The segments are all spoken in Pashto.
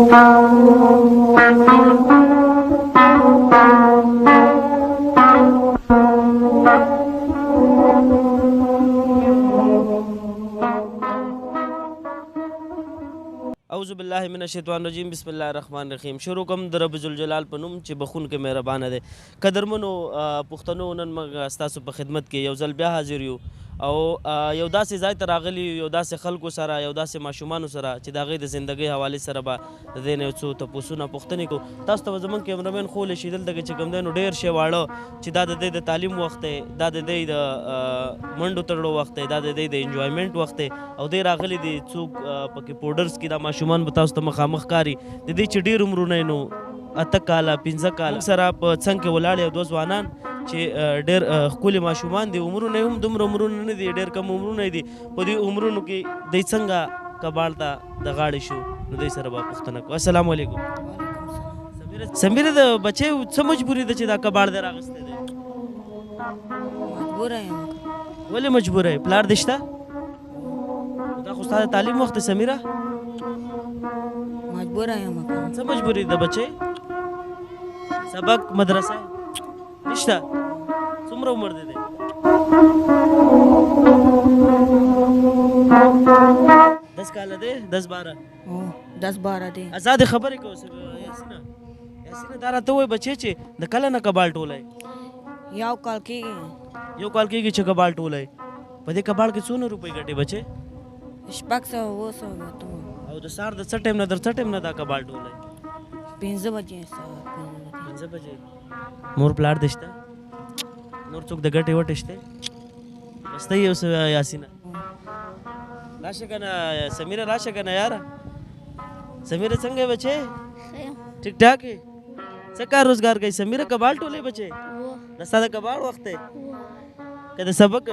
اعوذ بالله من الشیطان الرجیم بسم الله الرحمن الرحیم. شروع کوم د رب ذوالجلال په نوم چې بخونکی مهربانه دی. قدرمنو پښتنو، نن موږ ستاسو په خدمت کې یو ځل بیا حاضر یو او یو داسې ځای ته راغلي یو داسې خلکو سره، یو داسې ماشومانو سره چې د هغوی د زندګۍ حوالې سره به د دې نه یو څو تپوسونه پوښتنې کوو. تاسو ته به زموږ کیمرامین خولی شي دلته چې کوم دی نو ډېر شی واړه چې دا د دی د تعلیم وخت دی، دا د دی د منډو تړلو وخت دی، دا د دی د انجوایمنټ وخت دی او دی راغلي دي څوک پکې پوډرز کې دا ماشومان به تاسو ته مخامخ ښکاري د دې چې ډېر عمرونه یې نو 8 کاله 15 کاله سره په څنګ کې ولاړ یو دوه ځوانان چې ډېر ښکلي ماشومان دي. عمرونه یې هم دومره عمرونه نه دي، ډېر کم عمرونه دي. په دې عمرونو کې دی څنګه کباړ ته د غاړې شو نو دوی سره به پوښتنه کوو. السلام علیکم. سمیره د بچی څه مجبوري ده چې دا کباړ دی راغستی دی؟ مجبوره یم. ولې مجبوره یې؟ پلار دې شته؟ دا خو ستا د تعلیم وخت دی سمیره. مجبوره یم. څه مجبوري ده بچی؟ سبق مدرسه نشته؟ څومره عمر دی دی؟ 10 کاله دی؟ 10-12؟ 10-12 دی. ازادې خبرې کوو. یاسینه دا راته ووایه بچی چې د کله نه کباړ ټولی؟ 1 کال کېږي. 1 کال کېږي چې کباړ ټولی. په دې کباړ کې څونه روپۍ ګټې بچی؟ 600 ګټم. او د سهار د څه ټایم نه در څه ټایم نه دا کباړ ټولی؟ 5 بجې. 5 بجې. مور پلار دې شته؟ نور څوک د ګټې وټې شته؟ بس ته یې اوس یاسینه راشه که نه سمیره، راشه که نه یاره. سمیره څنګه یې بچې؟ ټیک ټاک یې؟ څه کار روزګار کوي سمیره؟ کباړ ټولی بچې؟ د ستا د کباړ وخت دی که د سبق؟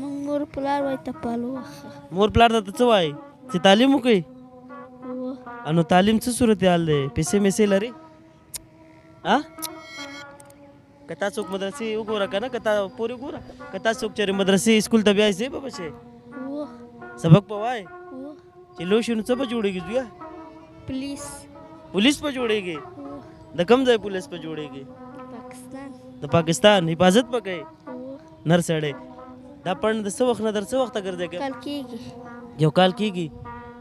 مور پلار وایي ته پالو وخه. مور پلار ته څه وایي چې تعلیم وکړي؟ نو تعلیم څه صورتحال دی؟ پیسې میسې لري؟ که تا څوک مدرسې وګوره که نه، که تا پورې وګوره، که تا څوک چېرې مدرسې سکول ته بیایي ځې به بچې؟ سبق به وایې؟ چې لوی شي نو څه به جوړېږي زویه؟ پولیس به جوړېږي؟ د کوم ځای پولیس به جوړېږي؟ د پاکستان حفاظت به کوي؟ نر سړی دا پړن د څه وخت نه در څه وخته ګرځې؟ کال کېږي. 1 کال کېږي.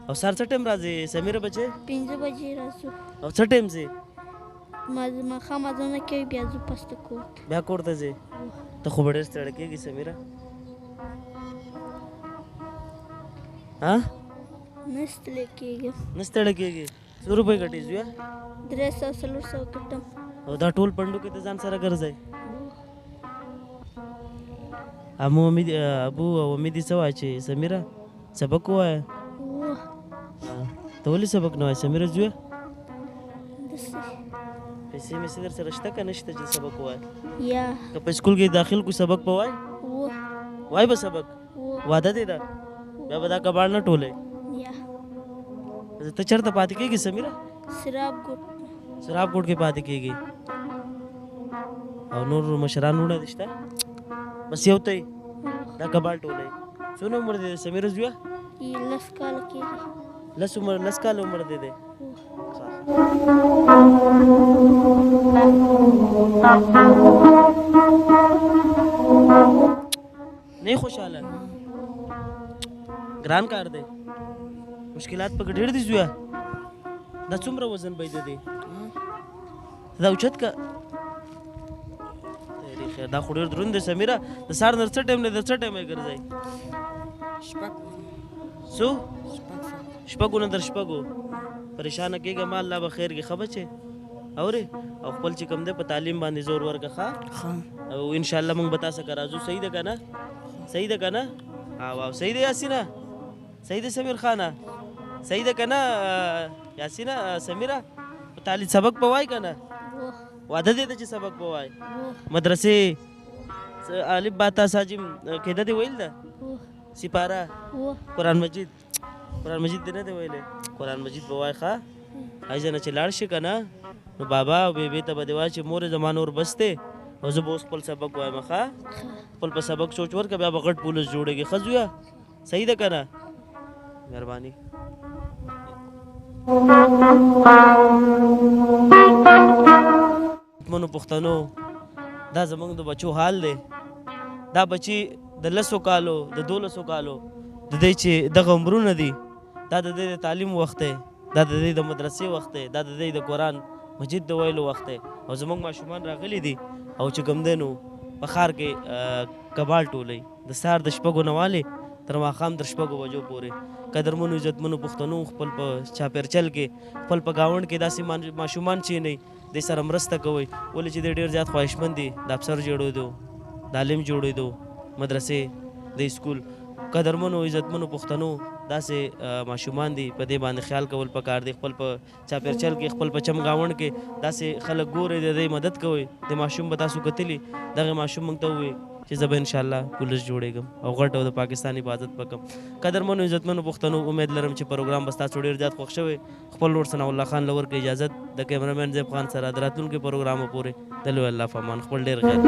او سهار څه ټایم راځې سمیره بچې؟ 5 بجې راځو. او څه ټایم ځې؟ ماښام اذانونه کوي بیا ځو پسته کور ته. بیا کور ته ځې؟ ته خو به ډېر ستړی کېږي سمیره. نه ستړی کېږم. نه ستړی کېږي؟ څو روپۍ ګټې زویه؟ 300-400 ګټم. او دا ټول پنډو کې ته ځان سره ګرځئ؟ ابو او امي دې څه وایي چې سمیره سبق ووایه؟ ته ولې سبق نه وایې سمیره زویه؟ پیسې میسې در سره شته که نشته چې سبق ووایې؟ یا که په سکول کې داخل کو سبق به وایې؟ وایې به سبق؟ واده دی دا؟ بیا به دا کباړ نه ټولی؟ یا ته چېرته پاتې کېږي سمیره؟ سراب ګوټ. سراب ګوټ کې پاتې کېږي. او نور مشران وروڼه دې شته؟ بس یو ته یې دا کباړ ټولی. څونه عمر دی سمیره زویه؟ 10 کاله کېږي. 10 کاله عمر دی دی. نه خوشحاله؟ ګران کار دی؟ مشکلات پکې ډېر دي زویه؟ دا څومره وزن به یې دی؟ دا اوچت که؟ خیر دا خو ډېر دروند دی سمیره. د سهار نه څه ټایم نه در څه ټایم یې ګرځئ؟ 6 څو؟ 6 نه در 6. پریشانه کېږه ما، الله به خیر کې ښه بچې اورې. او خپل چې کوم دی په تعلیم باندې زور ورکړه ښه. او انشاءالله موږ به تا څخه راځو. صحیح ده که نه؟ صحیح ده که نه؟ او صحیح ده یاسینه؟ صحیح ده سمیر خانه؟ صحیح ده که نه یاسینه؟ سمیره په تعلیم سبق به وایي که نه؟ واده دی ده چې سبق به وایي؟ مدرسې الف با تا ساجم قاعده دې ویل ده؟ سپاره؟ قرآن مجید؟ قرآن مجید دې نه دی ویلی؟ قرآن مجید به وایي ښه. هغې ځای نه چې لاړ شي که نه نو بابا او بیبي ته به دې وایي چې مور زما نور بس دی او زه به اوس خپل سبق وایم ښه. خپل په سبق سوچ ورکړه بیا به غټ پولیس جوړېږي ښه زویه؟ صحیح ده که نه؟ مهرباني. منو پښتنو دا زمونږ د بچو حال دی. دا بچي د 10 کالو د 12 کالو د دې چې دغه عمرونه دي دا د دې د تعلیم وخت دی، دا د دې د مدرسې وخت دی، دا د دې د قرآن مجید د ویلو وخت دی او زمونږ ماشومان راغلي دي او چې کوم دی نو په ښار کې کبال ټولوي د سهار د شپږو نه والې تر ماښام تر شپږو بجو پورې. قدرمنو عزتمنو پښتنو خپل په چاپېرچل کې خپل په ګاونډ کې داسې ماشومان چې نه دې سره مرسته کوئ ولې چې دی ډېر زیات خواهشمند دي د افسر جوړېدو د عالم جوړېدو مدرسې د اسکول. قدرمنو عزتمنو پښتنو داسې ماشومان دي په دې باندې خیال کول پکار دی. خپل په چاپېرچل کې خپل په چم ګاونډ کې داسې خلک ګورئ د دې مدد کوئ. د ماشوم به تاسو کتلي دغه ماشوم موږ ته ووایي چې زه به انشاءالله پولیس جوړېږم او غټ او د پاکستان حفاظت به کوم. قدرمنو عزتمنو پښتنو امید لرم چې پروګرام به ستاسو ډېر زیات خوښ شوی. خپل ورور ثناء الله خان له ورکړئ اجازت د کیمرامین زیب خان سره د راتلونکي پروګرامو پورې د لوی الله په امان. خپل ډېر خیال